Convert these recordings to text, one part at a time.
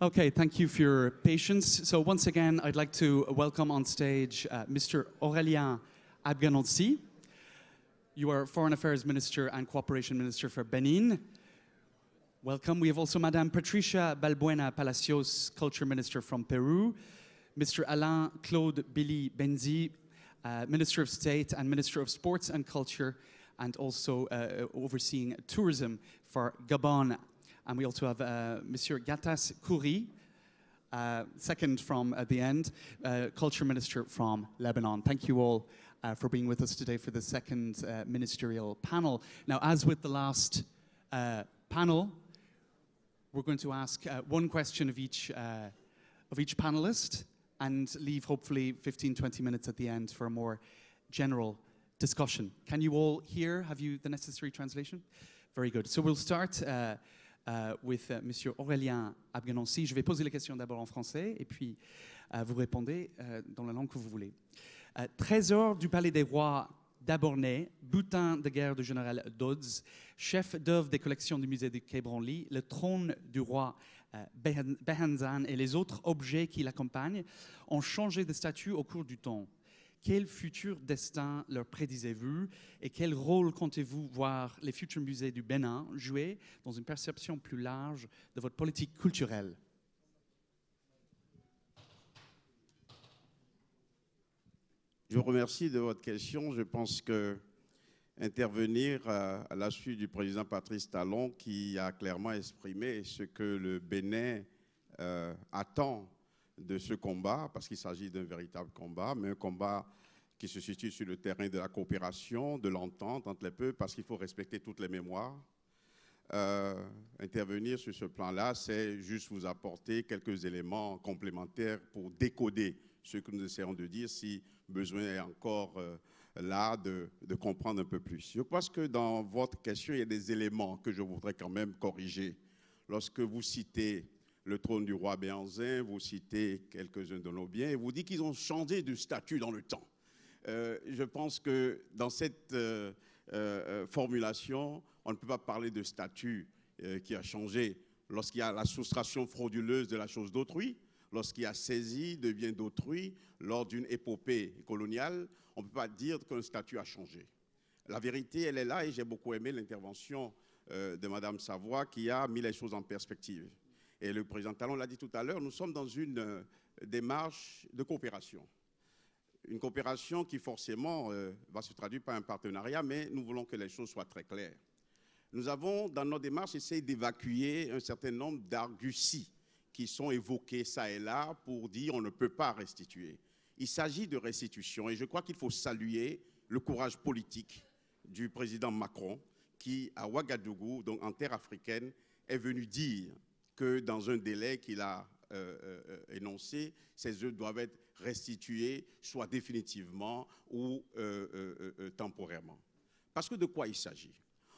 Okay, thank you for your patience. So once again, I'd like to welcome on stage Mr. Aurélien Abganonsi. You are Foreign Affairs Minister and Cooperation Minister for Benin. Welcome. We have also Madame Patricia Balbuena Palacios, Culture Minister from Peru. Mr. Alain Claude Billy Benzi, Minister of State and Minister of Sports and Culture, and also overseeing tourism for Gabon. And we also have Monsieur Gattas Kouri, second from the end, Culture Minister from Lebanon. Thank you all for being with us today for the second ministerial panel. Now, as with the last panel, we're going to ask one question of each panelist and leave hopefully 15-20 minutes at the end for a more general discussion. Can you all hear? Have you the necessary translation? Very good. So we'll start with Monsieur Aurélien Abganonsi. Je vais poser les questions d'abord en français et puis vous répondez dans la langue que vous voulez. Trésor du Palais des Rois d'Abornay, butin de guerre du général Dodds, chef d'œuvre des collections du musée du Quai Branly, le trône du roi Behenzan et les autres objets qui l'accompagnent ont changé de statut au cours du temps. Quel futur destin leur prédisez-vous et quel rôle comptez-vous voir les futurs musées du Bénin jouer dans une perception plus large de votre politique culturelle? Je vous remercie de votre question. Je pense que intervenir à la suite du président Patrice Talon qui a clairement exprimé ce que le Bénin attend de ce combat, parce qu'il s'agit d'un véritable combat, mais un combat qui se situe sur le terrain de la coopération, de l'entente entre les peuples, parce qu'il faut respecter toutes les mémoires. Intervenir sur ce plan-là, c'est juste vous apporter quelques éléments complémentaires pour décoder ce que nous essayons de dire, si besoin est encore là de comprendre un peu plus. Je pense que dans votre question, il y a des éléments que je voudrais quand même corriger. Lorsque vous citez le trône du roi Béhanzin, vous citez quelques-uns de nos biens et vous dites qu'ils ont changé de statut dans le temps. Je pense que dans cette formulation, on ne peut pas parler de statut qui a changé lorsqu'il y a la soustraction frauduleuse de la chose d'autrui, lorsqu'il y a saisie de biens d'autrui, lors d'une épopée coloniale, on ne peut pas dire qu'un statut a changé. La vérité, elle est là et j'ai beaucoup aimé l'intervention de Madame Savoie qui a mis les choses en perspective. Et le président Talon l'a dit tout à l'heure, nous sommes dans une démarche de coopération. Une coopération qui forcément va se traduire par un partenariat, mais nous voulons que les choses soient très claires. Nous avons, dans notre démarche, essayé d'évacuer un certain nombre d'arguties qui sont évoquées ça et là pour dire on ne peut pas restituer. Il s'agit de restitution et je crois qu'il faut saluer le courage politique du président Macron qui, à Ouagadougou, donc en terre africaine, est venu dire que dans un délai qu'il a énoncé, ces œuvres doivent être restituées, soit définitivement ou temporairement. Parce que de quoi il s'agit?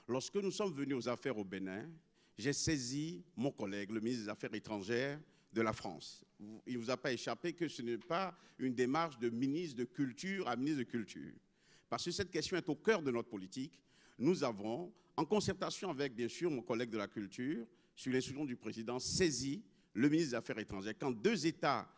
Lorsque nous sommes venus aux affaires au Bénin, j'ai saisi mon collègue, le ministre des Affaires étrangères de la France. Il ne vous a pas échappé que ce n'est pas une démarche de ministre de Culture à ministre de Culture. Parce que cette question est au cœur de notre politique. Nous avons, en concertation avec, bien sûr, mon collègue de la Culture, sur l'instruction du président, saisi le ministre des Affaires étrangères. Quand deux États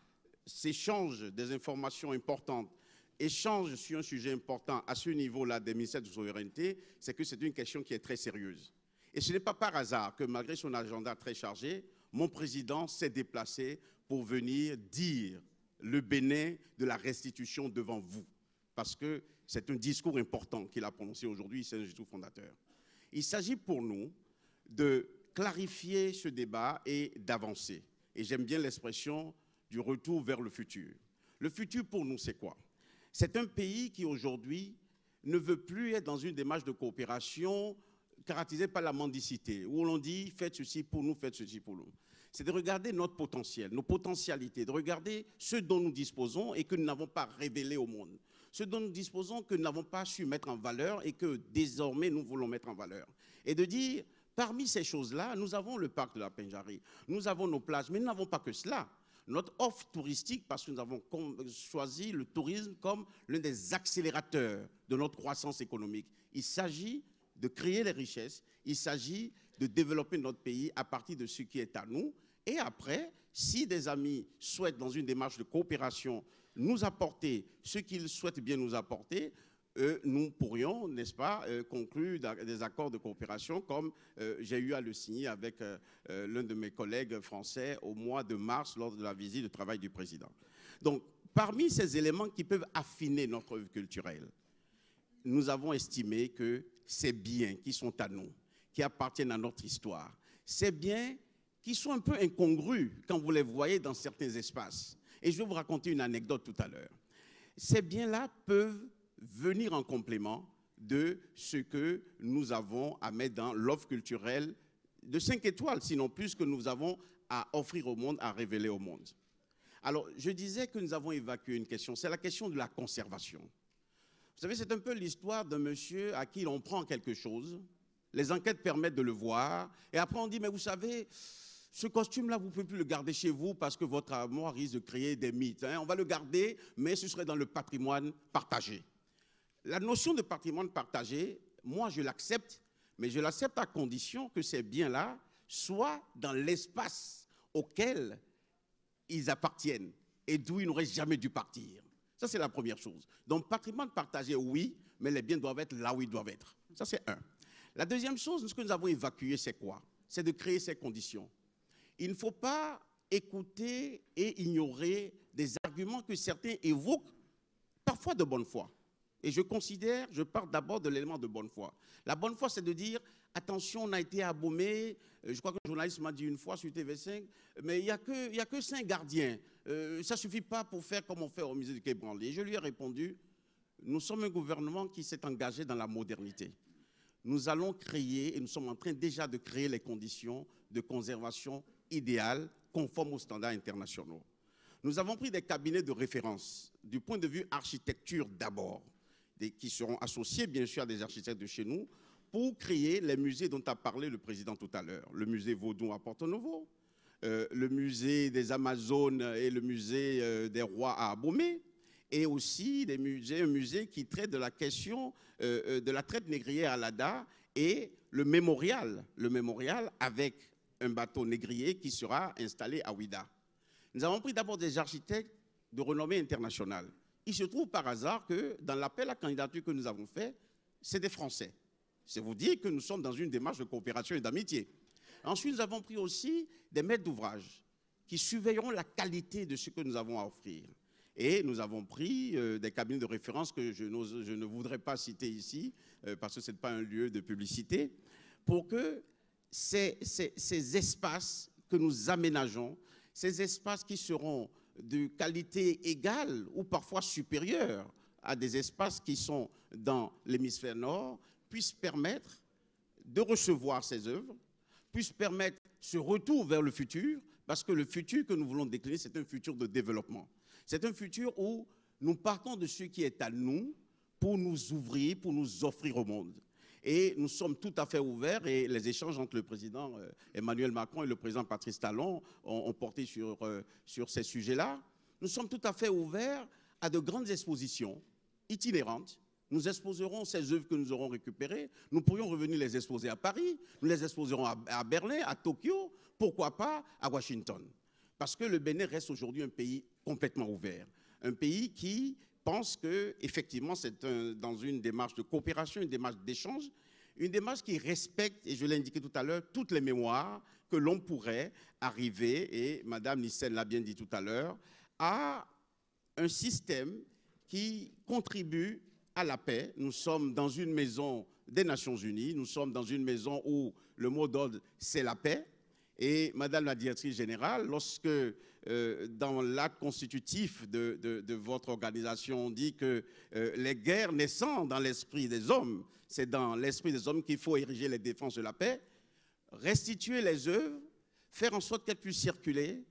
s'échangent des informations importantes, échangent sur un sujet important à ce niveau-là des ministères de souveraineté, c'est que c'est une question qui est très sérieuse. Et ce n'est pas par hasard que malgré son agenda très chargé, mon président s'est déplacé pour venir dire le Bénin de la restitution devant vous. Parce que c'est un discours important qu'il a prononcé aujourd'hui, c'est un discours fondateur. Il s'agit pour nous de clarifier ce débat et d'avancer. Et j'aime bien l'expression du retour vers le futur. Le futur pour nous, c'est quoi? C'est un pays qui aujourd'hui ne veut plus être dans une démarche de coopération caractérisée par la mendicité, où l'on dit faites ceci pour nous, faites ceci pour nous. C'est de regarder notre potentiel, nos potentialités, de regarder ce dont nous disposons et que nous n'avons pas révélé au monde. Ce dont nous disposons que nous n'avons pas su mettre en valeur et que désormais nous voulons mettre en valeur. Et de dire, parmi ces choses-là, nous avons le parc de la Pendjari, nous avons nos plages, mais nous n'avons pas que cela. Notre offre touristique, parce que nous avons choisi le tourisme comme l'un des accélérateurs de notre croissance économique. Il s'agit de créer les richesses, il s'agit de développer notre pays à partir de ce qui est à nous. Et après, Si des amis souhaitent, dans une démarche de coopération, nous apporter ce qu'ils souhaitent bien nous apporter, nous pourrions, n'est-ce pas, conclure des accords de coopération comme j'ai eu à le signer avec l'un de mes collègues français au mois de mars lors de la visite de travail du président. Donc, parmi ces éléments qui peuvent affiner notre œuvre culturelle, nous avons estimé que ces biens qui sont à nous, qui appartiennent à notre histoire, ces biens qui sont un peu incongrus quand vous les voyez dans certains espaces. Et je vais vous raconter une anecdote tout à l'heure. Ces biens-là peuvent venir en complément de ce que nous avons à mettre dans l'offre culturelle de 5 étoiles, sinon plus, que nous avons à offrir au monde, à révéler au monde. Alors, je disais que nous avons évacué une question, c'est la question de la conservation. Vous savez, c'est un peu l'histoire d'un monsieur à qui on prend quelque chose, les enquêtes permettent de le voir, et après on dit, mais vous savez, ce costume-là, vous ne pouvez plus le garder chez vous parce que votre amour risque de créer des mythes. On va le garder, mais ce serait dans le patrimoine partagé. La notion de patrimoine partagé, moi je l'accepte, mais je l'accepte à condition que ces biens-là soient dans l'espace auquel ils appartiennent et d'où ils n'auraient jamais dû partir. Ça, c'est la première chose. Donc, patrimoine partagé, oui, mais les biens doivent être là où ils doivent être. Ça, c'est un. La deuxième chose, ce que nous avons évacué, c'est quoi? C'est de créer ces conditions. Il ne faut pas écouter et ignorer des arguments que certains évoquent, parfois de bonne foi. Et je pars d'abord de l'élément de bonne foi. La bonne foi, c'est de dire, attention, on a été abommé. Je crois que le journaliste m'a dit une fois sur TV5, mais il n'y a que 5 gardiens. Ça ne suffit pas pour faire comme on fait au musée du Quai Branly. Et je lui ai répondu, nous sommes un gouvernement qui s'est engagé dans la modernité. Nous allons créer, et nous sommes en train déjà de créer les conditions de conservation idéales, conformes aux standards internationaux. Nous avons pris des cabinets de référence, du point de vue architecture d'abord, qui seront associés bien sûr à des architectes de chez nous, pour créer les musées dont a parlé le président tout à l'heure. Le musée Vaudon à Porto-Novo, le musée des Amazones et le musée des Rois à Abomey, et aussi un musée qui traite de la question de la traite négrière à l'Ada et le mémorial avec un bateau négrier qui sera installé à Ouida. Nous avons pris d'abord des architectes de renommée internationale. Il se trouve par hasard que dans l'appel à candidature que nous avons fait, c'est des Français. C'est vous dire que nous sommes dans une démarche de coopération et d'amitié. Ensuite, nous avons pris aussi des maîtres d'ouvrage qui surveilleront la qualité de ce que nous avons à offrir. Et nous avons pris des cabinets de référence que je ne voudrais pas citer ici, parce que ce n'est pas un lieu de publicité, pour que ces espaces que nous aménageons, ces espaces qui seront de qualité égale ou parfois supérieure à des espaces qui sont dans l'hémisphère nord, puissent permettre de recevoir ces œuvres, puissent permettre ce retour vers le futur, parce que le futur que nous voulons décliner, c'est un futur de développement. C'est un futur où nous partons de ce qui est à nous pour nous ouvrir, pour nous offrir au monde. Et nous sommes tout à fait ouverts, et les échanges entre le président Emmanuel Macron et le président Patrice Talon ont porté sur ces sujets-là. Nous sommes tout à fait ouverts à de grandes expositions itinérantes. Nous exposerons ces œuvres que nous aurons récupérées. Nous pourrions revenir les exposer à Paris, nous les exposerons à Berlin, à Tokyo, pourquoi pas à Washington. Parce que le Bénin reste aujourd'hui un pays complètement ouvert. Un pays qui pense qu'effectivement, c'est dans une démarche de coopération, une démarche d'échange, une démarche qui respecte, et je l'ai indiqué tout à l'heure, toutes les mémoires que l'on pourrait arriver, et Mme Nissen l'a bien dit tout à l'heure, à un système qui contribue à la paix. Nous sommes dans une maison des Nations Unies, nous sommes dans une maison où le mot d'ordre, c'est la paix. Et Madame la directrice générale, lorsque dans l'acte constitutif de votre organisation, on dit que les guerres naissant dans l'esprit des hommes, c'est dans l'esprit des hommes qu'il faut ériger les défenses de la paix, restituer les œuvres, faire en sorte qu'elles puissent circuler,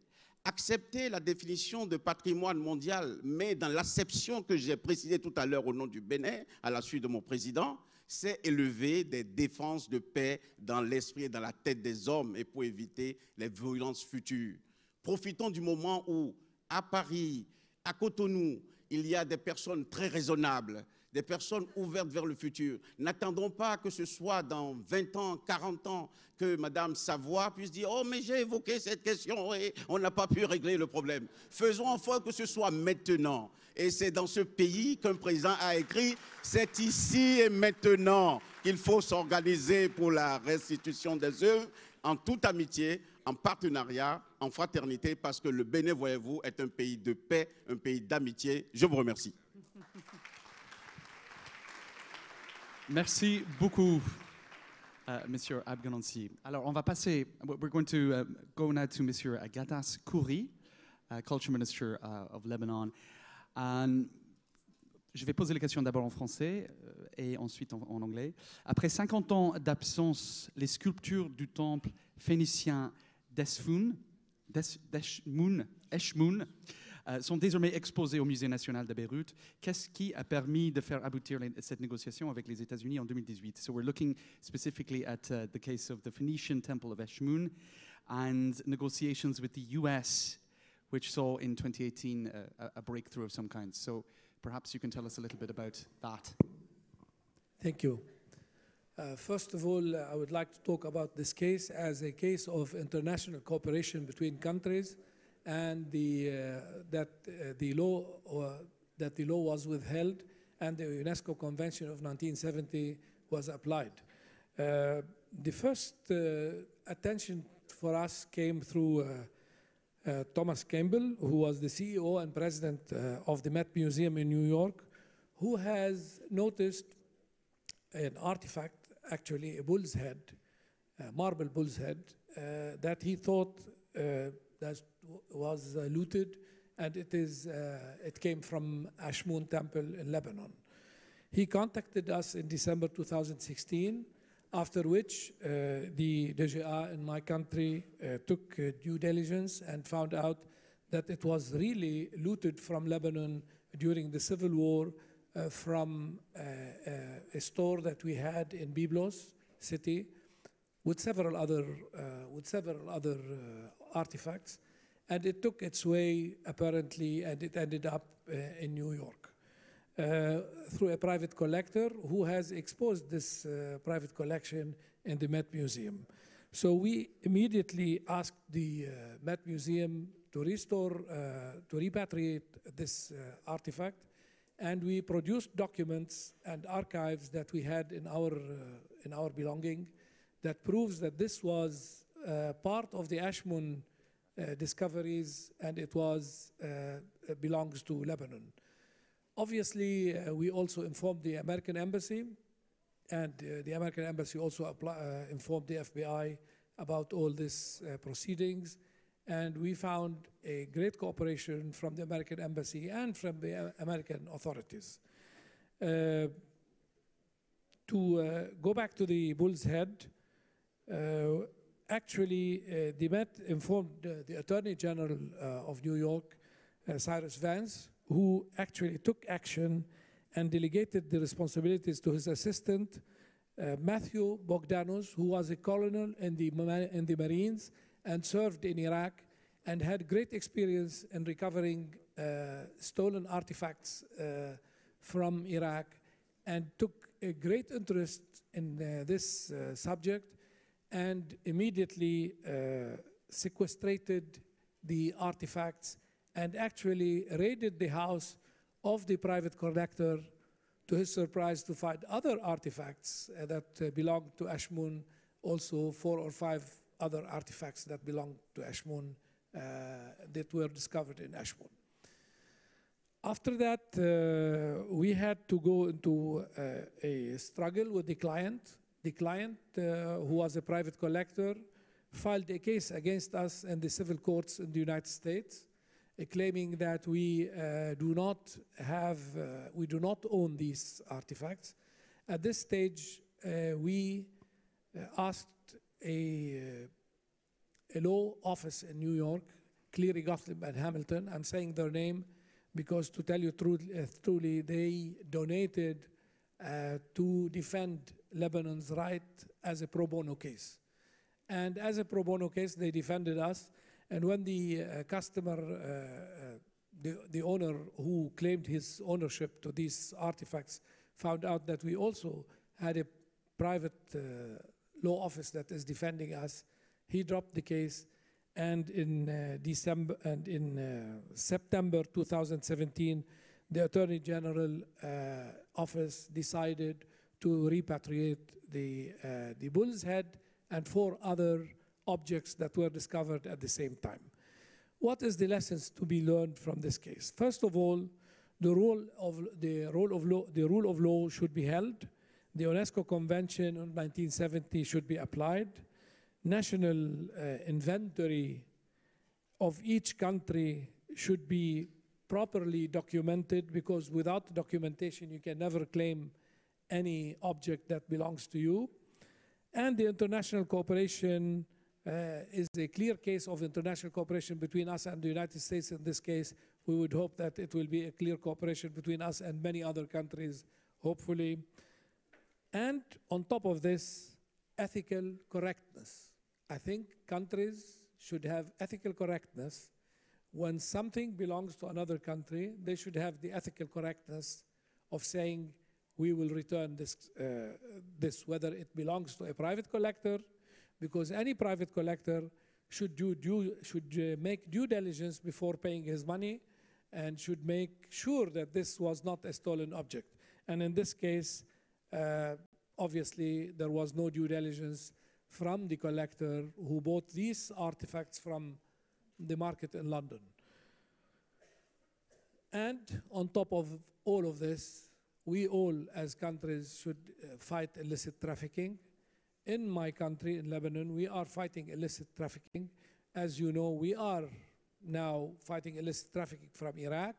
accepter la définition de patrimoine mondial, mais dans l'acception que j'ai précisée tout à l'heure au nom du Bénin, à la suite de mon président, c'est élever des défenses de paix dans l'esprit et dans la tête des hommes et pour éviter les violences futures. Profitons du moment où, à Paris, à Cotonou, il y a des personnes très raisonnables, des personnes ouvertes vers le futur. N'attendons pas que ce soit dans 20 ans, 40 ans, que Madame Savoie puisse dire « Oh, mais j'ai évoqué cette question et on n'a pas pu régler le problème ». Faisons en sorte que ce soit maintenant. Et c'est dans ce pays qu'un président a écrit « C'est ici et maintenant qu'il faut s'organiser pour la restitution des œuvres en toute amitié, en partenariat, en fraternité, parce que le Bénin, voyez-vous, est un pays de paix, un pays d'amitié. Je vous remercie. Merci beaucoup, Monsieur Abganansi. Alors, on va passer, we're going to go now to Monsieur Gatas Kouri, Culture Minister of Lebanon. Je vais poser les questions d'abord en français et ensuite en anglais. Après 50 ans d'absence, les sculptures du temple phénicien d'Eshmoun sont désormais exposées au Musée national de Beyrouth. Qu'est-ce qui a permis de faire aboutir cette négociation avec les États-Unis en 2018? So we're looking specifically at the case of the Phoenician temple of Eshmoun and negotiations with the US, which saw in 2018 a breakthrough of some kind. So perhaps you can tell us a little bit about that. Thank you. First of all, I would like to talk about this case as a case of international cooperation between countries, and that the law was withheld, and the UNESCO Convention of 1970 was applied. The first attention for us came through Thomas Campbell, who was the CEO and president of the Met Museum in New York, who has noticed an artifact, actually a bull's head, a marble bull's head, that he thought that was looted, and it came from Ashmoun Temple in Lebanon. He contacted us in December 2016, after which the DGA in my country took due diligence and found out that it was really looted from Lebanon during the civil war from a store that we had in Byblos city with several other artifacts, and it took its way apparently, and it ended up in New York through a private collector who has exposed this private collection in the Met Museum. So we immediately asked the Met Museum to restore, to repatriate this artifact, and we produced documents and archives that we had in our belonging that proves that this was part of the Ashmoun discoveries, and it belongs to Lebanon. Obviously, we also informed the American Embassy, and the American Embassy also informed the FBI about all these proceedings, and we found a great cooperation from the American Embassy and from the American authorities. To go back to the bull's head, actually, the Met informed the Attorney General of New York, Cyrus Vance, who actually took action and delegated the responsibilities to his assistant, Matthew Bogdanos, who was a colonel in the Marines and served in Iraq and had great experience in recovering stolen artifacts from Iraq, and took a great interest in this subject, and immediately sequestrated the artifacts and actually raided the house of the private collector, to his surprise, to find other artifacts that belonged to Ashmoun, also 4 or 5 other artifacts that belonged to Ashmoun that were discovered in Ashmoun. After that, we had to go into a struggle with the client. The client, who was a private collector, filed a case against us in the civil courts in the United States, claiming that we do not own these artifacts. At this stage, we asked a law office in New York, Cleary, Gottlieb, and Hamilton. I'm saying their name because, to tell you truly, they donated to defend Lebanon's right as a pro bono case. And as a pro bono case, they defended us. And when the customer, the owner who claimed his ownership to these artifacts, found out that we also had a private law office that is defending us. He dropped the case, and in September 2017, the Attorney General office decided to repatriate the bull's head and 4 other objects that were discovered at the same time. What is the lessons to be learned from this case? First of all, the rule of law should be held. The UNESCO Convention of 1970 should be applied. National inventory of each country should be properly documented, because without documentation you can never claim any object that belongs to you. And the international cooperation is a clear case of international cooperation between us and the United States. In this case, we would hope that it will be a clear cooperation between us and many other countries, hopefully. And on top of this, ethical correctness. I think countries should have ethical correctness. When something belongs to another country, they should have the ethical correctness of saying, we will return this, whether it belongs to a private collector, because any private collector should make due diligence before paying his money, and should make sure that this was not a stolen object. And in this case, obviously, there was no due diligence from the collector who bought these artifacts from the market in London. And on top of all of this, we all as countries should fight illicit trafficking. In my country, in Lebanon, we are fighting illicit trafficking. As you know, we are now fighting illicit trafficking from Iraq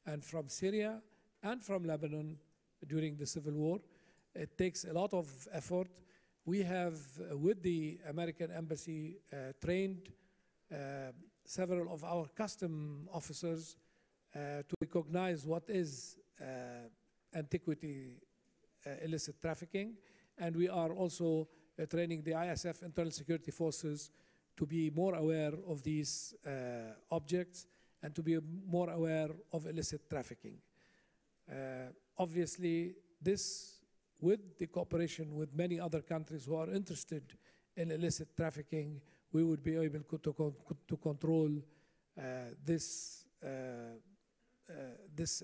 and from Syria and from Lebanon during the civil war. It takes a lot of effort. We have, with the American Embassy, trained several of our custom officers to recognize what is antiquity illicit trafficking. And we are also training the ISF, Internal Security Forces, to be more aware of these objects and to be more aware of illicit trafficking. Obviously, this, with the cooperation with many other countries who are interested in illicit trafficking, we would be able to control this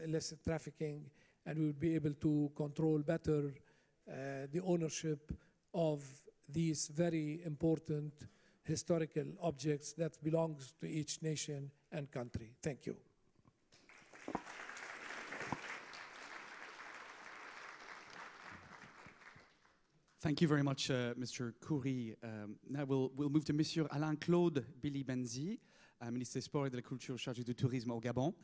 illicit trafficking, and we would be able to control better the ownership of these very important historical objects that belongs to each nation and country. Thank you. Thank you very much, Mr. Khoury. Now we'll move to Monsieur Alain-Claude Billy Benzi, ministre des Sports et de la Culture chargé du tourisme au Gabon.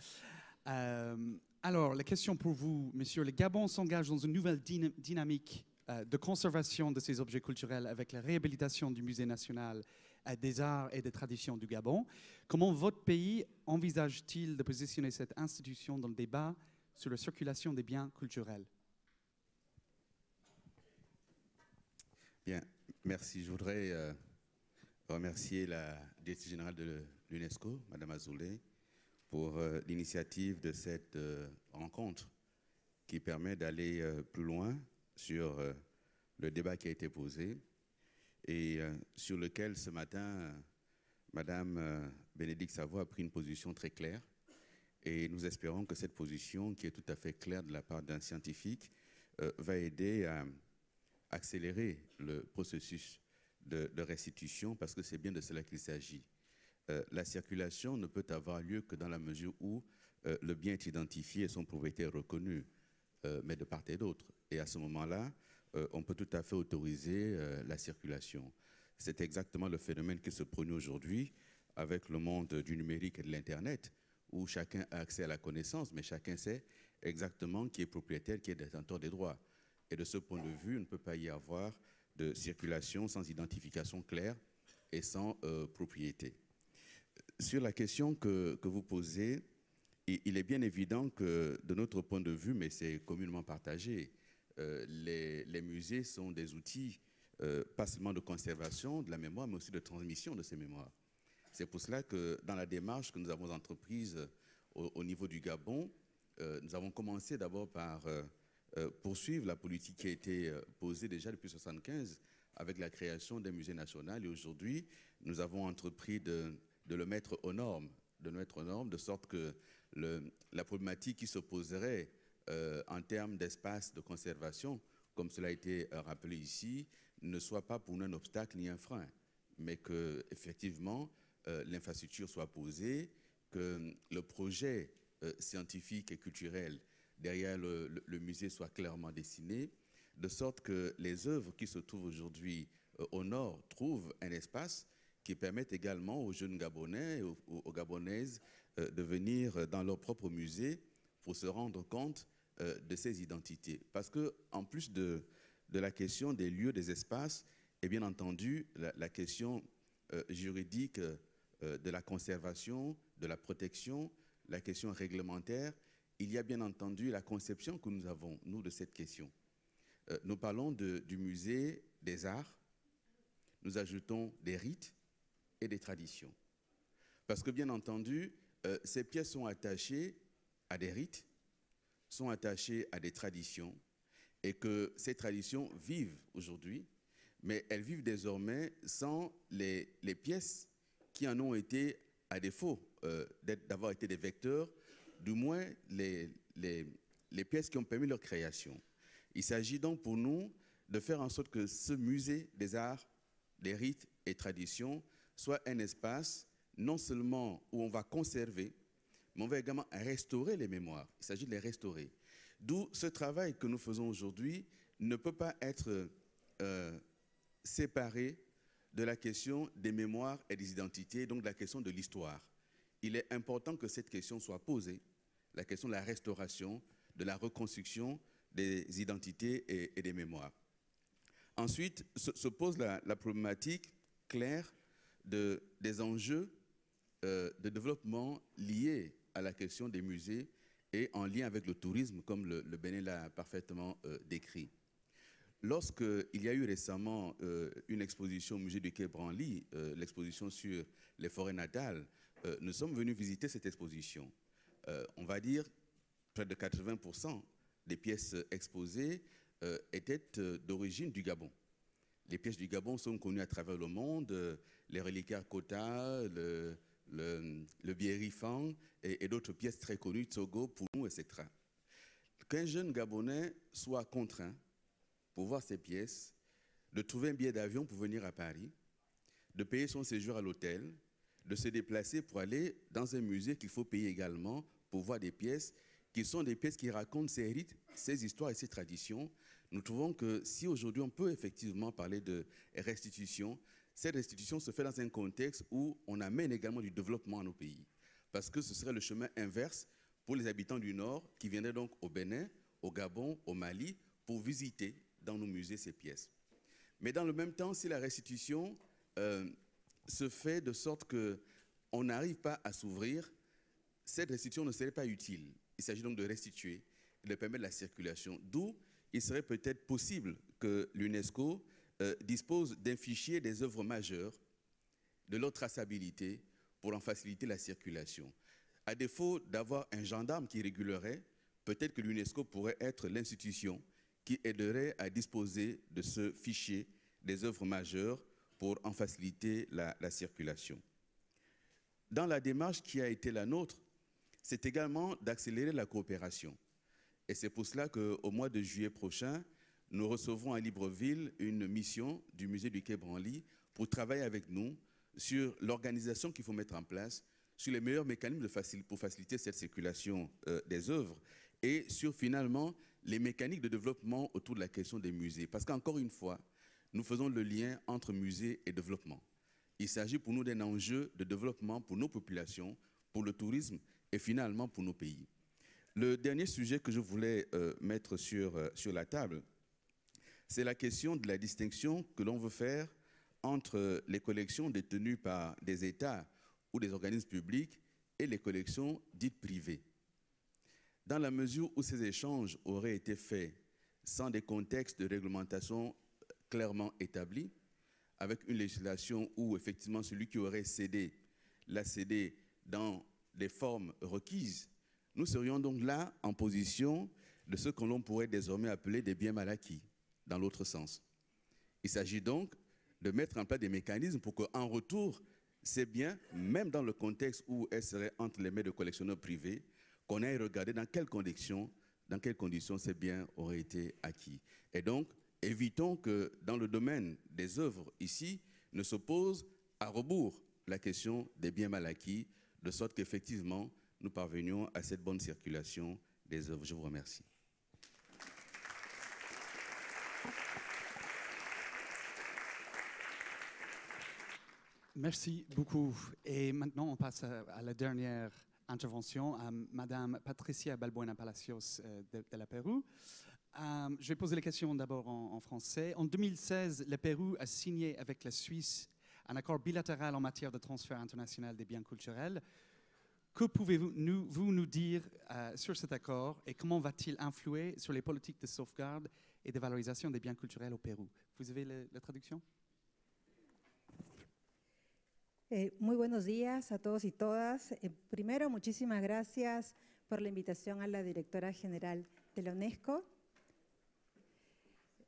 Alors, la question pour vous, monsieur, le Gabon s'engage dans une nouvelle dynamique de conservation de ces objets culturels avec la réhabilitation du Musée national des arts et des traditions du Gabon. Comment votre pays envisage-t-il de positionner cette institution dans le débat sur la circulation des biens culturels? Bien, merci. Je voudrais remercier la directrice générale de l'UNESCO, Madame Azoulay, pour l'initiative de cette rencontre qui permet d'aller plus loin sur le débat qui a été posé et sur lequel ce matin, Madame Bénédicte Savoie a pris une position très claire. Et nous espérons que cette position, qui est tout à fait claire de la part d'un scientifique, va aider à accélérer le processus de restitution, parce que c'est bien de cela qu'il s'agit. La circulation ne peut avoir lieu que dans la mesure où le bien est identifié et son propriétaire reconnu, mais de part et d'autre. Et à ce moment-là, on peut tout à fait autoriser la circulation. C'est exactement le phénomène qui se produit aujourd'hui avec le monde du numérique et de l'Internet, où chacun a accès à la connaissance, mais chacun sait exactement qui est propriétaire, qui est détenteur des droits. Et de ce point de vue, il ne peut pas y avoir de circulation sans identification claire et sans propriété. Sur la question que vous posez, il est bien évident que de notre point de vue, mais c'est communément partagé, les musées sont des outils pas seulement de conservation de la mémoire, mais aussi de transmission de ces mémoires. C'est pour cela que dans la démarche que nous avons entreprise au niveau du Gabon, nous avons commencé d'abord par poursuivre la politique qui a été posée déjà depuis 1975 avec la création d'un musée national. Et aujourd'hui, nous avons entrepris de le mettre aux normes, de sorte que la problématique qui se poserait en termes d'espace de conservation, comme cela a été rappelé ici, ne soit pas pour nous un obstacle ni un frein, mais que effectivement l'infrastructure soit posée, que le projet scientifique et culturel derrière le musée soit clairement dessiné, de sorte que les œuvres qui se trouvent aujourd'hui au nord trouvent un espace qui permette également aux jeunes Gabonais et aux Gabonaises de venir dans leur propre musée pour se rendre compte de ces identités. Parce qu'en plus de la question des lieux, des espaces, et bien entendu la question juridique de la conservation, de la protection, la question réglementaire, il y a bien entendu la conception que nous avons, nous, de cette question. Nous parlons du musée des arts, nous ajoutons des rites et des traditions. Parce que bien entendu, ces pièces sont attachées à des rites, sont attachées à des traditions, et que ces traditions vivent aujourd'hui, mais elles vivent désormais sans les pièces qui en ont été, à défaut d'avoir été des vecteurs, du moins les pièces qui ont permis leur création. Il s'agit donc pour nous de faire en sorte que ce musée des arts, des rites et traditions soit un espace non seulement où on va conserver, mais on va également restaurer les mémoires. Il s'agit de les restaurer. D'où ce travail que nous faisons aujourd'hui ne peut pas être séparé de la question des mémoires et des identités, donc de la question de l'histoire. Il est important que cette question soit posée, la question de la restauration, de la reconstruction des identités et des mémoires. Ensuite, se pose la problématique claire des enjeux de développement liés à la question des musées et en lien avec le tourisme, comme le Bénin l'a parfaitement décrit. Lorsqu'il y a eu récemment une exposition au musée du Quai Branly, l'exposition sur les forêts natales, nous sommes venus visiter cette exposition. On va dire près de 80% des pièces exposées étaient d'origine du Gabon. Les pièces du Gabon sont connues à travers le monde, les reliquaires Kota, le Bieri Fang et d'autres pièces très connues, Tsogo, Pounou, etc. Qu'un jeune Gabonais soit contraint, pour voir ces pièces, de trouver un billet d'avion pour venir à Paris, de payer son séjour à l'hôtel, de se déplacer pour aller dans un musée qu'il faut payer également pour voir des pièces qui sont des pièces qui racontent ces rites, ces histoires et ces traditions. Nous trouvons que si aujourd'hui on peut effectivement parler de restitution, cette restitution se fait dans un contexte où on amène également du développement à nos pays. Parce que ce serait le chemin inverse pour les habitants du Nord qui viendraient donc au Bénin, au Gabon, au Mali, pour visiter dans nos musées ces pièces. Mais dans le même temps, si la restitution se fait de sorte qu'on n'arrive pas à s'ouvrir, cette restitution ne serait pas utile. Il s'agit donc de restituer et de permettre la circulation. D'où il serait peut-être possible que l'UNESCO dispose d'un fichier des œuvres majeures, de leur traçabilité, pour en faciliter la circulation. À défaut d'avoir un gendarme qui régulerait, peut-être que l'UNESCO pourrait être l'institution qui aiderait à disposer de ce fichier des œuvres majeures pour en faciliter la circulation. Dans la démarche qui a été la nôtre, c'est également d'accélérer la coopération. Et c'est pour cela qu'au mois de juillet prochain, nous recevrons à Libreville une mission du musée du Quai Branly pour travailler avec nous sur l'organisation qu'il faut mettre en place, sur les meilleurs mécanismes pour faciliter cette circulation des œuvres et sur finalement les mécaniques de développement autour de la question des musées. Parce qu'encore une fois, nous faisons le lien entre musée et développement. Il s'agit pour nous d'un enjeu de développement pour nos populations, pour le tourisme et finalement pour nos pays. Le dernier sujet que je voulais mettre sur la table, c'est la question de la distinction que l'on veut faire entre les collections détenues par des États ou des organismes publics et les collections dites privées. Dans la mesure où ces échanges auraient été faits sans des contextes de réglementation clairement établis, avec une législation où effectivement celui qui aurait cédé l'a cédé dans des formes requises, nous serions donc là en position de ce que l'on pourrait désormais appeler des biens mal acquis, dans l'autre sens. Il s'agit donc de mettre en place des mécanismes pour qu'en retour, ces biens, même dans le contexte où elles seraient entre les mains de collectionneurs privés, qu'on aille regarder dans quelles conditions ces biens auraient été acquis. Et donc, évitons que dans le domaine des œuvres ici, ne se pose à rebours la question des biens mal acquis, de sorte qu'effectivement, nous parvenions à cette bonne circulation des œuvres. Je vous remercie. Merci beaucoup. Et maintenant, on passe à la dernière intervention, à Madame Patricia Balbuena Palacios de la Pérou. Je vais poser les questions d'abord en français. En 2016, le Pérou a signé avec la Suisse un accord bilatéral en matière de transfert international des biens culturels. Que pouvez-vous nous dire sur cet accord et comment va-t-il influer sur les politiques de sauvegarde et de valorisation des biens culturels au Pérou? Vous avez la traduction? Muy buenos días a todos y todas. Primero, muchísimas gracias por la invitación a la directora general de la UNESCO.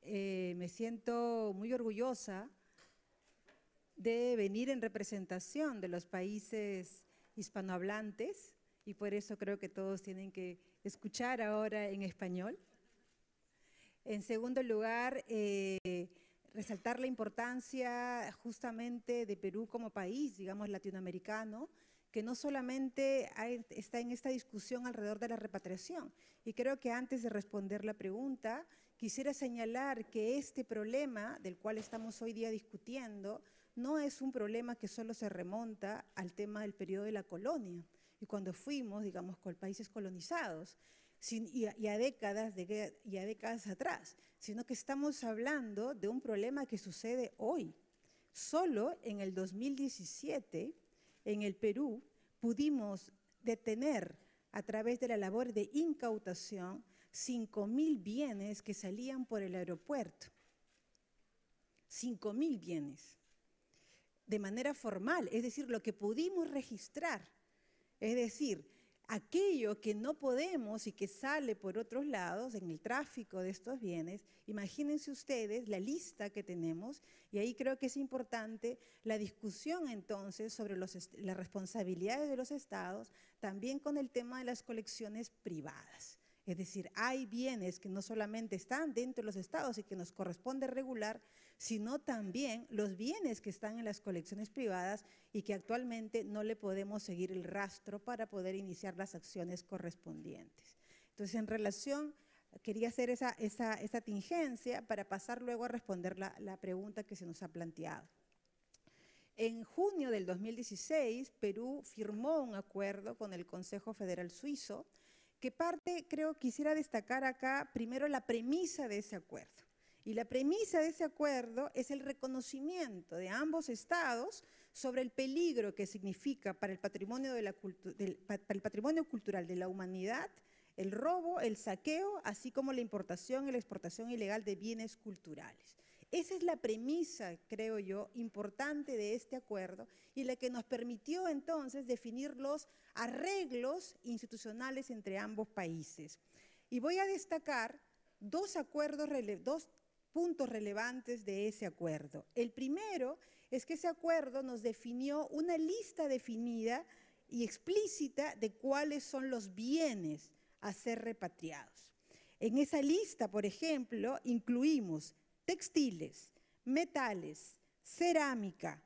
Me siento muy orgullosa de venir en representación de los países hispanohablantes y por eso creo que todos tienen que escuchar ahora en español. En segundo lugar, resaltar la importancia justamente de Perú como país, digamos, latinoamericano, que no solamente está en esta discusión alrededor de la repatriación. Y creo que antes de responder la pregunta, quisiera señalar que este problema del cual estamos hoy día discutiendo no es un problema que solo se remonta al tema del periodo de la colonia y cuando fuimos, digamos, con países colonizados, y a décadas atrás, sino que estamos hablando de un problema que sucede hoy. Solo en el 2017, en el Perú, pudimos detener a través de la labor de incautación 5.000 bienes que salían por el aeropuerto. 5.000 bienes, de manera formal, es decir, lo que pudimos registrar, es decir, aquello que no podemos y que sale por otros lados en el tráfico de estos bienes, imagínense ustedes la lista que tenemos, y ahí creo que es importante la discusión entonces sobre las responsabilidades de los estados, también con el tema de las colecciones privadas. Es decir, hay bienes que no solamente están dentro de los estados y que nos corresponde regular, sino también los bienes que están en las colecciones privadas y que actualmente no le podemos seguir el rastro para poder iniciar las acciones correspondientes. Entonces, en relación, quería hacer esa tingencia para pasar luego a responder la pregunta que se nos ha planteado. En junio del 2016, Perú firmó un acuerdo con el Consejo Federal Suizo que quisiera destacar acá primero la premisa de ese acuerdo. Y la premisa de ese acuerdo es el reconocimiento de ambos estados sobre el peligro que significa para el patrimonio, para el patrimonio cultural de la humanidad, el robo, el saqueo, así como la importación y la exportación ilegal de bienes culturales. Esa es la premisa, creo yo, importante de este acuerdo y la que nos permitió entonces definir los arreglos institucionales entre ambos países. Y voy a destacar dos puntos relevantes de ese acuerdo. El primero es que ese acuerdo nos definió una lista definida y explícita de cuáles son los bienes a ser repatriados. En esa lista, por ejemplo, incluimos textiles, metales, cerámica,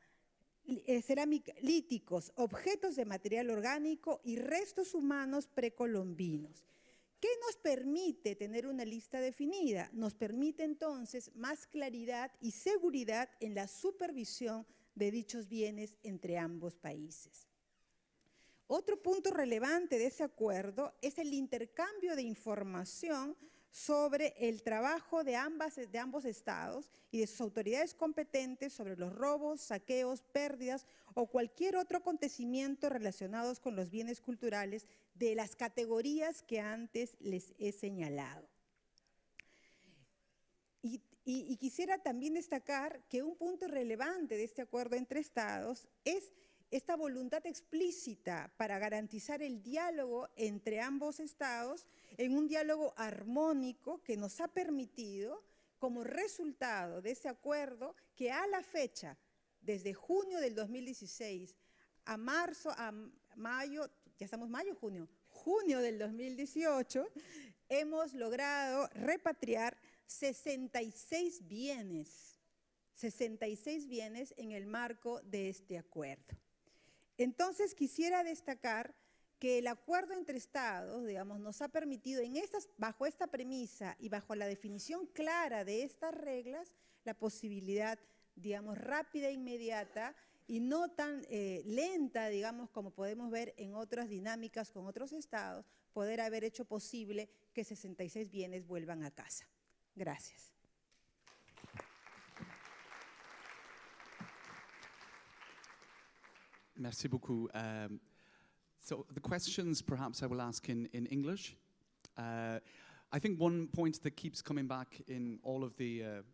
líticos, objetos de material orgánico y restos humanos precolombinos. ¿Qué nos permite tener una lista definida? Nos permite entonces más claridad y seguridad en la supervisión de dichos bienes entre ambos países. Otro punto relevante de ese acuerdo es el intercambio de información sobre el trabajo de ambos estados y de sus autoridades competentes sobre los robos, saqueos, pérdidas o cualquier otro acontecimiento relacionados con los bienes culturales de las categorías que antes les he señalado. Y quisiera también destacar que un punto relevante de este acuerdo entre estados es esta voluntad explícita para garantizar el diálogo entre ambos estados en un diálogo armónico que nos ha permitido, como resultado de ese acuerdo, que a la fecha, desde junio del 2016 a mayo, ya estamos junio del 2018, hemos logrado repatriar 66 bienes en el marco de este acuerdo. Entonces, quisiera destacar que el acuerdo entre estados, digamos, nos ha permitido bajo esta premisa y bajo la definición clara de estas reglas, la posibilidad, digamos, rápida e inmediata y no tan lenta, digamos, como podemos ver en otras dinámicas con otros estados, poder haber hecho posible que 66 bienes vuelvan a casa. Gracias. Merci beaucoup. So the questions perhaps I will ask in English. I think one point that keeps coming back in all of the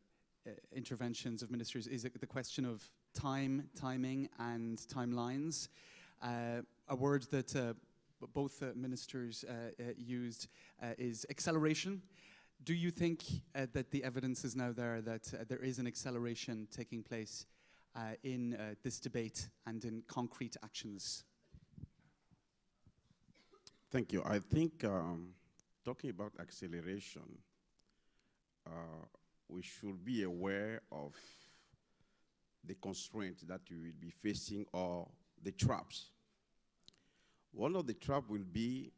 interventions of ministers is the question of timing and timelines. A word that both ministers used is acceleration. Do you think that the evidence is now there that there is an acceleration taking place in this debate and in concrete actions? Thank you. I think talking about acceleration, we should be aware of the constraints that we will be facing or the traps. One of the traps will be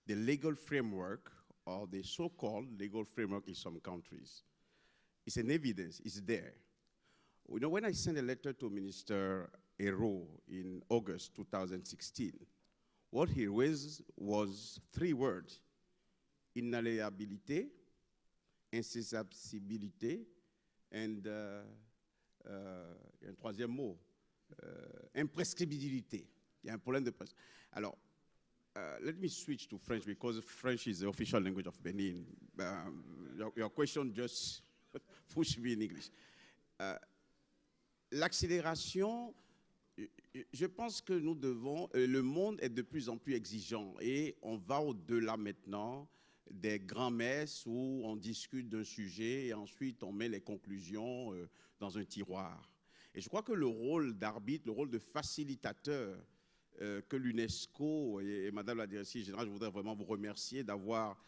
the legal framework or the so-called legal framework in some countries. It's an evidence, it's there. You know, when I sent a letter to Minister Hérault in August 2016, what he raised was 3 words: inalienabilité, insaisissabilité, and un troisième mot, imprescriptibilité. Il y a un problème de presse. Alors, let me switch to French because French is the official language of Benin. Your question just pushed me in English. L'accélération, je pense que nous devons, le monde est de plus en plus exigeant et on va au-delà maintenant des grands-messes où on discute d'un sujet et ensuite on met les conclusions dans un tiroir. Et je crois que le rôle d'arbitre, le rôle de facilitateur que l'UNESCO et Madame la Directrice Générale, je voudrais vraiment vous remercier d'avoir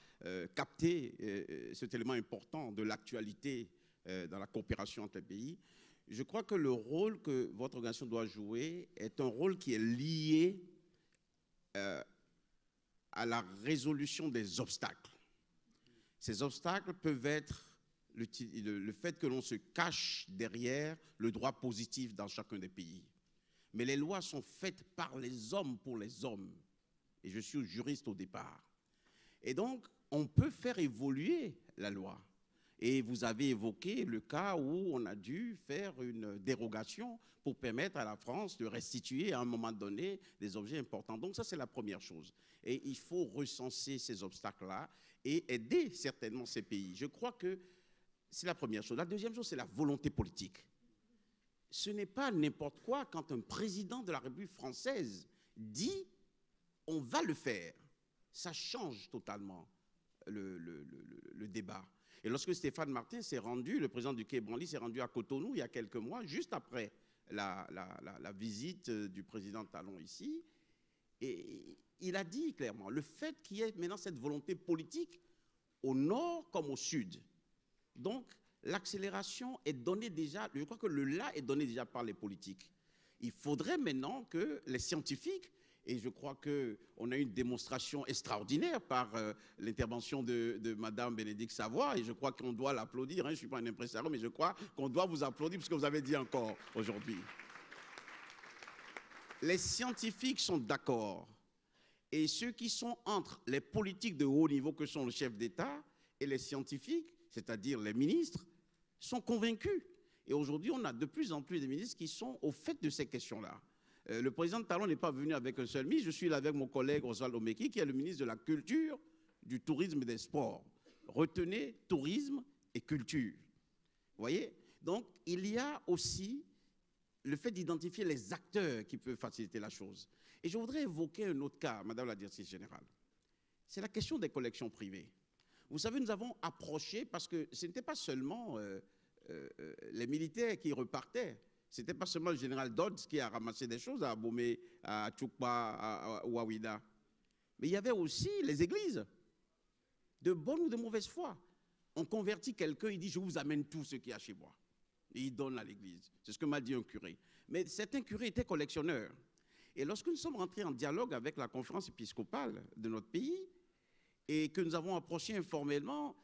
capté cet élément important de l'actualité dans la coopération entre les pays. Je crois que le rôle que votre organisation doit jouer est un rôle qui est lié à la résolution des obstacles. Ces obstacles peuvent être le fait que l'on se cache derrière le droit positif dans chacun des pays. Mais les lois sont faites par les hommes pour les hommes. Et je suis juriste au départ. Et donc, on peut faire évoluer la loi. Et vous avez évoqué le cas où on a dû faire une dérogation pour permettre à la France de restituer à un moment donné des objets importants. Donc ça, c'est la première chose. Et il faut recenser ces obstacles-là et aider certainement ces pays. Je crois que c'est la première chose. La deuxième chose, c'est la volonté politique. Ce n'est pas n'importe quoi quand un président de la République française dit « on va le faire ». Ça change totalement le débat. Et lorsque Stéphane Martin s'est rendu, le président du Quai Branly s'est rendu à Cotonou il y a quelques mois, juste après la visite du président Talon ici, et il a dit clairement, le fait qu'il y ait maintenant cette volonté politique au nord comme au sud, donc l'accélération est donnée déjà, je crois que le là est donné déjà par les politiques. Il faudrait maintenant que les scientifiques, et je crois qu'on a eu une démonstration extraordinaire par l'intervention de Madame Bénédicte Savoie, et je crois qu'on doit l'applaudir. Hein, je ne suis pas un impresario, mais je crois qu'on doit vous applaudir pour ce que vous avez dit encore aujourd'hui. Les scientifiques sont d'accord, et ceux qui sont entre les politiques de haut niveau que sont le chef d'État et les scientifiques, c'est-à-dire les ministres, sont convaincus. Et aujourd'hui, on a de plus en plus de ministres qui sont au fait de ces questions-là. Le président Talon n'est pas venu avec un seul ministre. Je suis là avec mon collègue Oswald Omeki, qui est le ministre de la Culture, du Tourisme et des Sports. Retenez tourisme et culture. Vous voyez? Donc, il y a aussi le fait d'identifier les acteurs qui peuvent faciliter la chose. Et je voudrais évoquer un autre cas, Madame la Directrice Générale. C'est la question des collections privées. Vous savez, nous avons approché, parce que ce n'était pas seulement les militaires qui repartaient, ce n'était pas seulement le général Dodds qui a ramassé des choses à Abomey, à Tchoukpa, à Ouawida, mais il y avait aussi les églises, de bonne ou de mauvaise foi. On convertit quelqu'un, il dit « je vous amène tout ce qu'il y a chez moi ». Et il donne à l'église. C'est ce que m'a dit un curé. Mais certains curés étaient collectionneurs. Et lorsque nous sommes rentrés en dialogue avec la conférence épiscopale de notre pays, et que nous avons approché informellement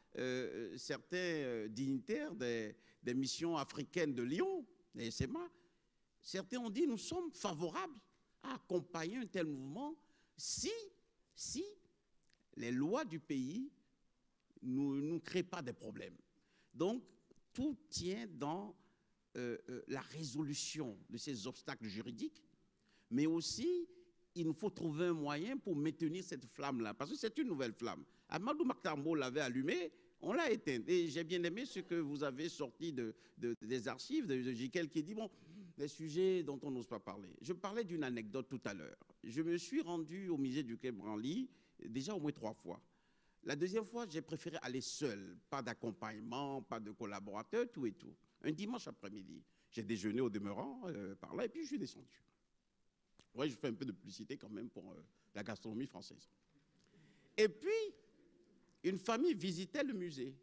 certains dignitaires des missions africaines de Lyon, les SMA, certains ont dit « nous sommes favorables à accompagner un tel mouvement si les lois du pays ne nous créent pas des problèmes ». Donc, tout tient dans la résolution de ces obstacles juridiques, mais aussi, il nous faut trouver un moyen pour maintenir cette flamme-là, parce que c'est une nouvelle flamme. Amadou Makhtarmbo l'avait allumée, on l'a éteinte. Et j'ai bien aimé ce que vous avez sorti des archives de Jiquel qui dit, bon, les sujets dont on n'ose pas parler. Je parlais d'une anecdote tout à l'heure. Je me suis rendu au musée du Quai Branly déjà au moins 3 fois. La deuxième fois, j'ai préféré aller seul, pas d'accompagnement, pas de collaborateur, tout et tout. Un dimanche après-midi, j'ai déjeuné au demeurant par là et puis je suis descendu. Ouais, je fais un peu de publicité quand même pour la gastronomie française. Et puis, une famille visitait le musée.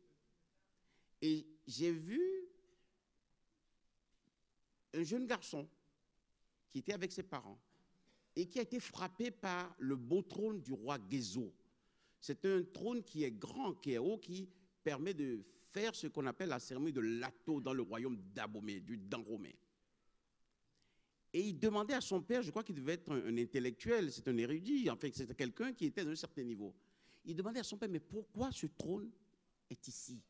Et j'ai vu un jeune garçon qui était avec ses parents et qui a été frappé par le beau trône du roi Guézo. C'est un trône qui est grand, qui est haut, qui permet de faire ce qu'on appelle la cérémonie de l'Ato dans le royaume d'Abomey, du Dahomey. Et il demandait à son père, je crois qu'il devait être un intellectuel, c'est un érudit, en fait, c'était quelqu'un qui était d'un certain niveau. Il demandait à son père, mais pourquoi ce trône est ici?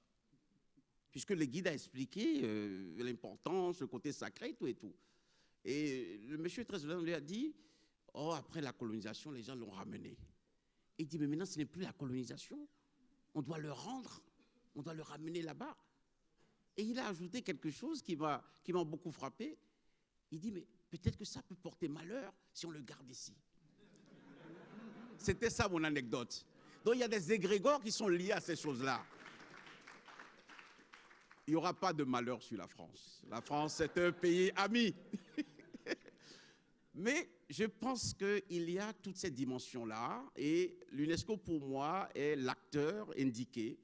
Puisque le guide a expliqué l'importance, le côté sacré, tout et tout. Et le monsieur très honnête lui a dit, oh, après la colonisation, les gens l'ont ramené. Il dit, mais maintenant, ce n'est plus la colonisation. On doit le rendre, on doit le ramener là-bas. Et il a ajouté quelque chose qui m'a beaucoup frappé. Il dit, mais peut-être que ça peut porter malheur si on le garde ici. C'était ça mon anecdote. Donc il y a des égrégores qui sont liés à ces choses-là. Il n'y aura pas de malheur sur la France. La France, c'est un pays ami. Mais je pense qu'il y a toutes ces dimensions-là et l'UNESCO, pour moi, est l'acteur indiqué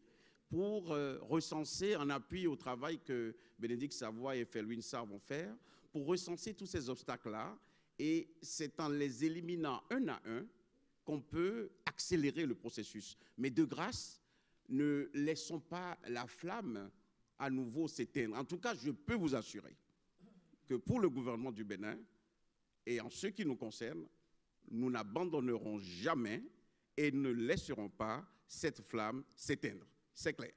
pour recenser, en appui au travail que Bénédicte Savoy et Felwine Sarr vont faire, pour recenser tous ces obstacles-là. Et c'est en les éliminant un à un qu'on peut accélérer le processus. Mais de grâce, ne laissons pas la flamme à nouveau s'éteindre. En tout cas, je peux vous assurer que pour le gouvernement du Bénin, et en ce qui nous concerne, nous n'abandonnerons jamais et ne laisserons pas cette flamme s'éteindre. C'est clair.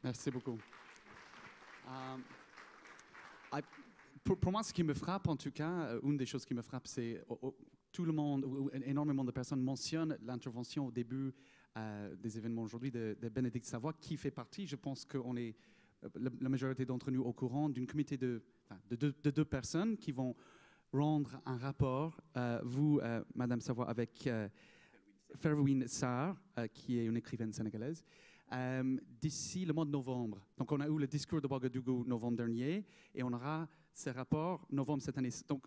Merci beaucoup. Pour moi, ce qui me frappe, en tout cas, une des choses qui me frappe, c'est tout le monde, ou énormément de personnes mentionnent l'intervention au début des événements aujourd'hui de Bénédicte Savoy, qui fait partie, je pense qu'on est la majorité d'entre nous au courant d'une comité de 2 personnes qui vont rendre un rapport, vous, Madame Savoy, avec Felwine Sarr, qui est une écrivaine sénégalaise, d'ici le mois de novembre. Donc, on a eu le discours de Ouagadougou novembre dernier et on aura ce rapport novembre cette année. Donc,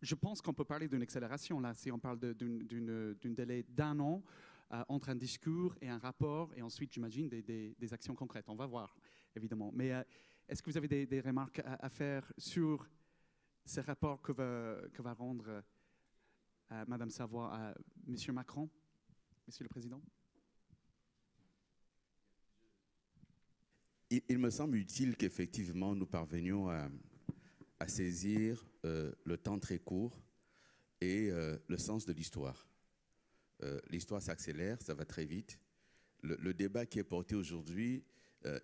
je pense qu'on peut parler d'une accélération là, si on parle d'un délai d'1 an entre un discours et un rapport et ensuite, j'imagine, des actions concrètes. On va voir, évidemment. Mais est-ce que vous avez des remarques à faire sur ce rapport que va rendre Madame Savoy à Monsieur Macron, Monsieur le Président? Il me semble utile qu'effectivement nous parvenions à saisir le temps très court et le sens de l'histoire. L'histoire s'accélère, ça va très vite. Le débat qui est porté aujourd'hui,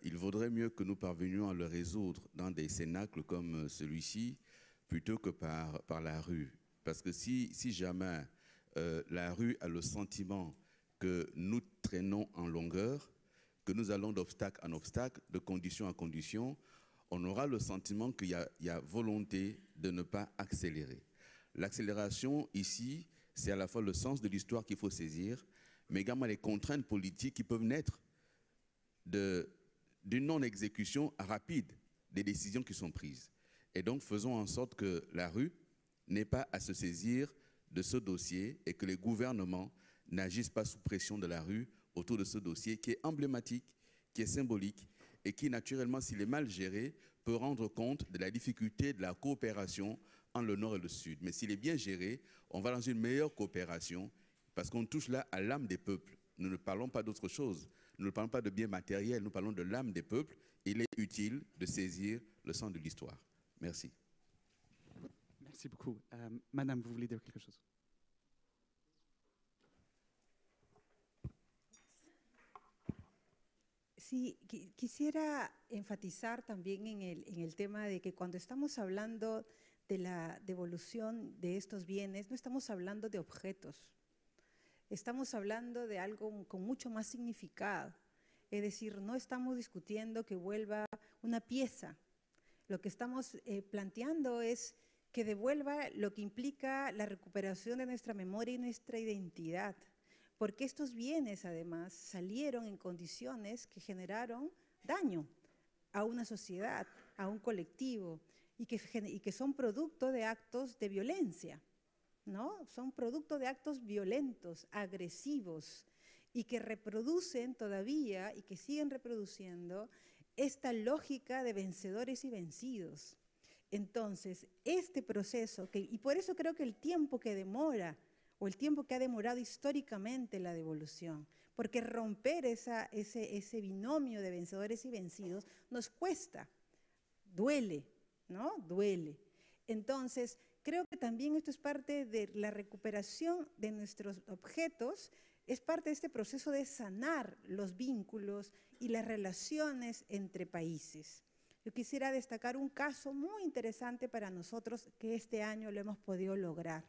il vaudrait mieux que nous parvenions à le résoudre dans des cénacles comme celui-ci, plutôt que par la rue. Parce que si jamais la rue a le sentiment que nous traînons en longueur, que nous allons d'obstacle en obstacle, de condition en condition, on aura le sentiment qu'il y a volonté de ne pas accélérer. L'accélération ici, c'est à la fois le sens de l'histoire qu'il faut saisir, mais également les contraintes politiques qui peuvent naître d'une non-exécution rapide des décisions qui sont prises. Et donc, faisons en sorte que la rue n'ait pas à se saisir de ce dossier et que les gouvernements n'agissent pas sous pression de la rue autour de ce dossier qui est emblématique, qui est symbolique et qui, naturellement, s'il est mal géré, peut rendre compte de la difficulté de la coopération entre le Nord et le Sud. Mais s'il est bien géré, on va dans une meilleure coopération parce qu'on touche là à l'âme des peuples. Nous ne parlons pas d'autre chose. Nous ne parlons pas de biens matériels, nous parlons de l'âme des peuples. Il est utile de saisir le sens de l'histoire. Merci. Merci beaucoup. Madame, vous voulez dire quelque chose? Sí, quisiera enfatizar también en el tema de que cuando estamos hablando de la devolución de estos bienes, no estamos hablando de objetos, estamos hablando de algo con mucho más significado. Es decir, no estamos discutiendo que vuelva una pieza. Lo que estamos planteando es que devuelva lo que implica la recuperación de nuestra memoria y nuestra identidad. Porque estos bienes, además, salieron en condiciones que generaron daño a una sociedad, a un colectivo, y que son producto de actos de violencia, ¿no? Son producto de actos violentos, agresivos, y que reproducen todavía, y que siguen reproduciendo, esta lógica de vencedores y vencidos. Entonces, este proceso, y por eso creo que el tiempo que demora, o el tiempo que ha demorado históricamente la devolución, porque romper ese binomio de vencedores y vencidos nos cuesta, duele, ¿no? Duele. Entonces, creo que también esto es parte de la recuperación de nuestros objetos, es parte de este proceso de sanar los vínculos y las relaciones entre países. Yo quisiera destacar un caso muy interesante para nosotros que este año lo hemos podido lograr.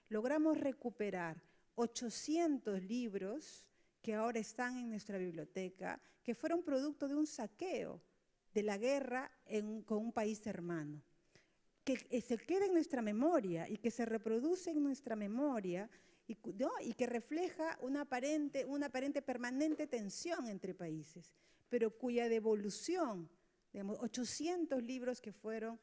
Logramos recuperar 800 libros que ahora están en nuestra biblioteca, que fueron producto de un saqueo de la guerra con un país hermano, que se queda en nuestra memoria y que se reproduce en nuestra memoria y que refleja una aparente permanente tensión entre países, pero cuya devolución, digamos, 800 libros que fueron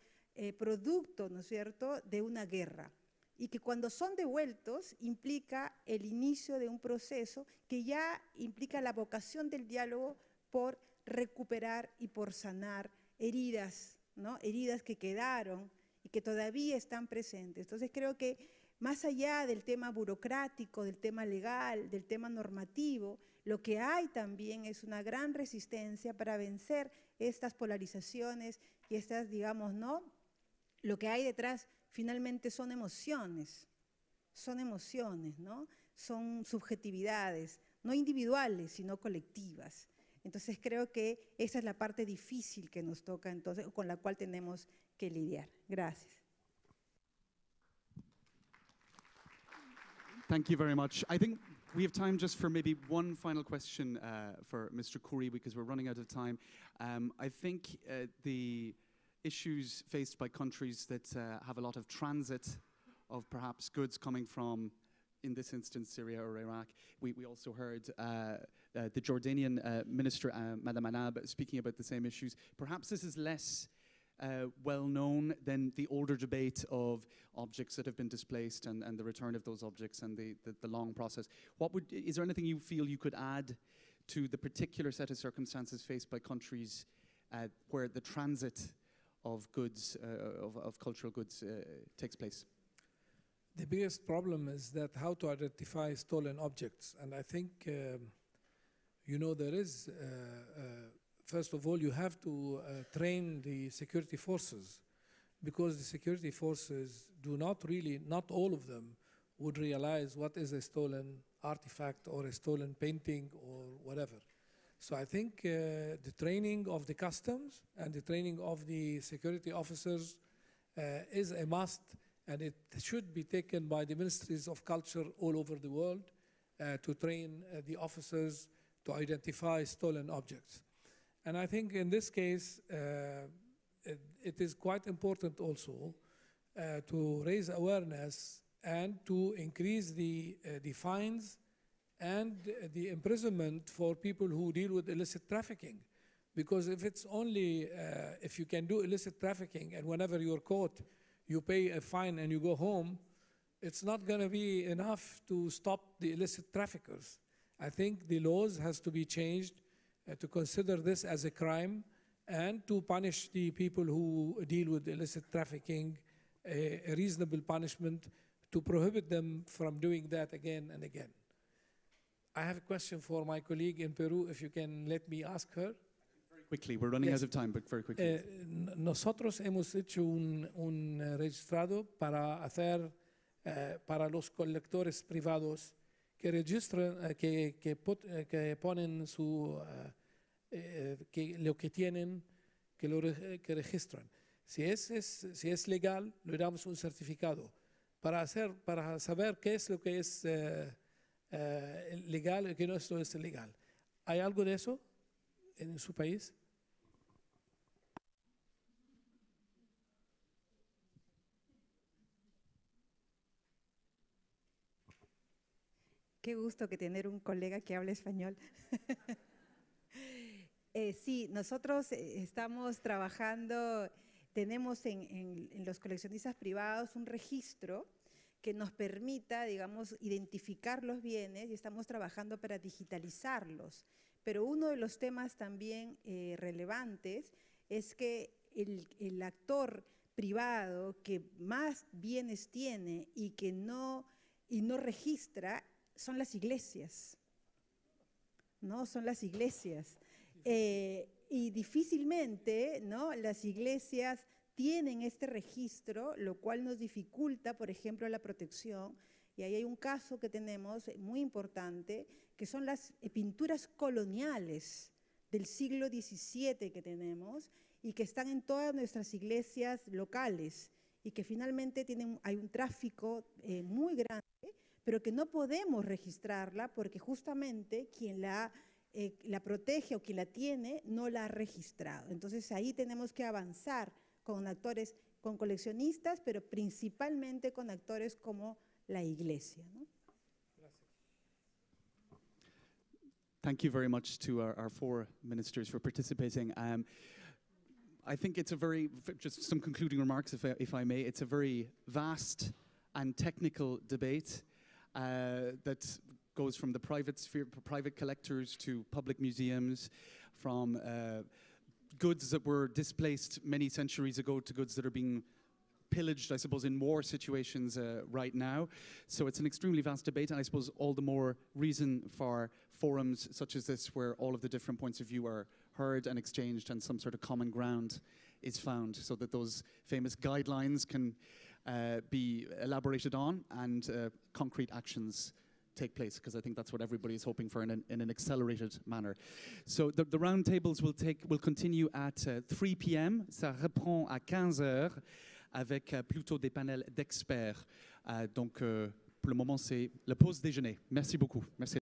producto, ¿no es cierto?, de una guerra, y que cuando son devueltos implica el inicio de un proceso que ya implica la vocación del diálogo por recuperar y por sanar heridas, ¿no? Heridas que quedaron y que todavía están presentes. Entonces creo que más allá del tema burocrático, del tema legal, del tema normativo, lo que hay también es una gran resistencia para vencer estas polarizaciones y estas, digamos, ¿no? Lo que hay detrás finalmente son emociones, ¿no? Son subjetividades, no individuales, sino colectivas. Entonces creo que esa es la parte difícil que nos toca entonces, con la cual tenemos que lidiar. Gracias. Thank you very much. I think we have time just for maybe one final question for Mr. Khoury, because we're running out of time. I think the issues faced by countries that have a lot of transit of perhaps goods coming from, in this instance, Syria or Iraq. We also heard the Jordanian Minister, Madam Anab, speaking about the same issues. Perhaps this is less well known than the older debate of objects that have been displaced and the return of those objects and the long process. Is there anything you feel you could add to the particular set of circumstances faced by countries where the transit of goods, of cultural goods takes place? The biggest problem is that how to identify stolen objects. And I think, you know, there is, first of all, you have to train the security forces, because the security forces do not really, not all of them would realize what is a stolen artifact or a stolen painting or whatever. So I think the training of the customs and the training of the security officers is a must, and it should be taken by the ministries of culture all over the world to train the officers to identify stolen objects. And I think in this case, it is quite important also to raise awareness and to increase the fines and the imprisonment for people who deal with illicit trafficking. Because if it's only, if you can do illicit trafficking and whenever you're caught, you pay a fine and you go home, it's not going to be enough to stop the illicit traffickers. I think the laws has to be changed to consider this as a crime and to punish the people who deal with illicit trafficking a reasonable punishment to prohibit them from doing that again and again. I have a question for my colleague in Peru, if you can let me ask her. Very quickly, we're running out of time, but very quickly. Nosotros hemos hecho un registrado para hacer, para los colectores privados que registran, que ponen su, lo que tienen, que registran. Si es legal, le damos un certificado para saber qué es lo que es legal y qué no es legal. ¿Hay algo de eso en su país? Qué gusto que tener un colega que hable español. Sí, nosotros estamos trabajando, tenemos en los coleccionistas privados un registro que nos permita, digamos, identificar los bienes y estamos trabajando para digitalizarlos. Pero uno de los temas también relevantes es que el actor privado que más bienes tiene y que no registra son las iglesias, ¿no? Son las iglesias. Y difícilmente, ¿no?, las iglesias tienen este registro, lo cual nos dificulta, por ejemplo, la protección. Y ahí hay un caso que tenemos muy importante, que son las pinturas coloniales del siglo XVII que tenemos y que están en todas nuestras iglesias locales y que finalmente hay un tráfico muy grande, pero que no podemos registrarla porque justamente quien la protege o quien la tiene no la ha registrado. Entonces ahí tenemos que avanzar con actores, con coleccionistas, pero principalmente con actores como la iglesia, ¿no? Thank you very much to our four ministers for participating. I think it's just some concluding remarks, if I may. It's a very vast and technical debate that goes from the private sphere, private collectors to public museums, from goods that were displaced many centuries ago to goods that are being pillaged, I suppose, in war situations right now. So it's an extremely vast debate, and I suppose all the more reason for forums such as this, where all of the different points of view are heard and exchanged and some sort of common ground is found, so that those famous guidelines can be elaborated on and concrete actions take place, because I think that's what everybody is hoping for in an accelerated manner. So the round tables will continue at 3 p.m. Ça reprend à 15 heures avec plutôt des panels d'experts. Donc pour le moment, c'est la pause déjeuner. Merci beaucoup. Merci.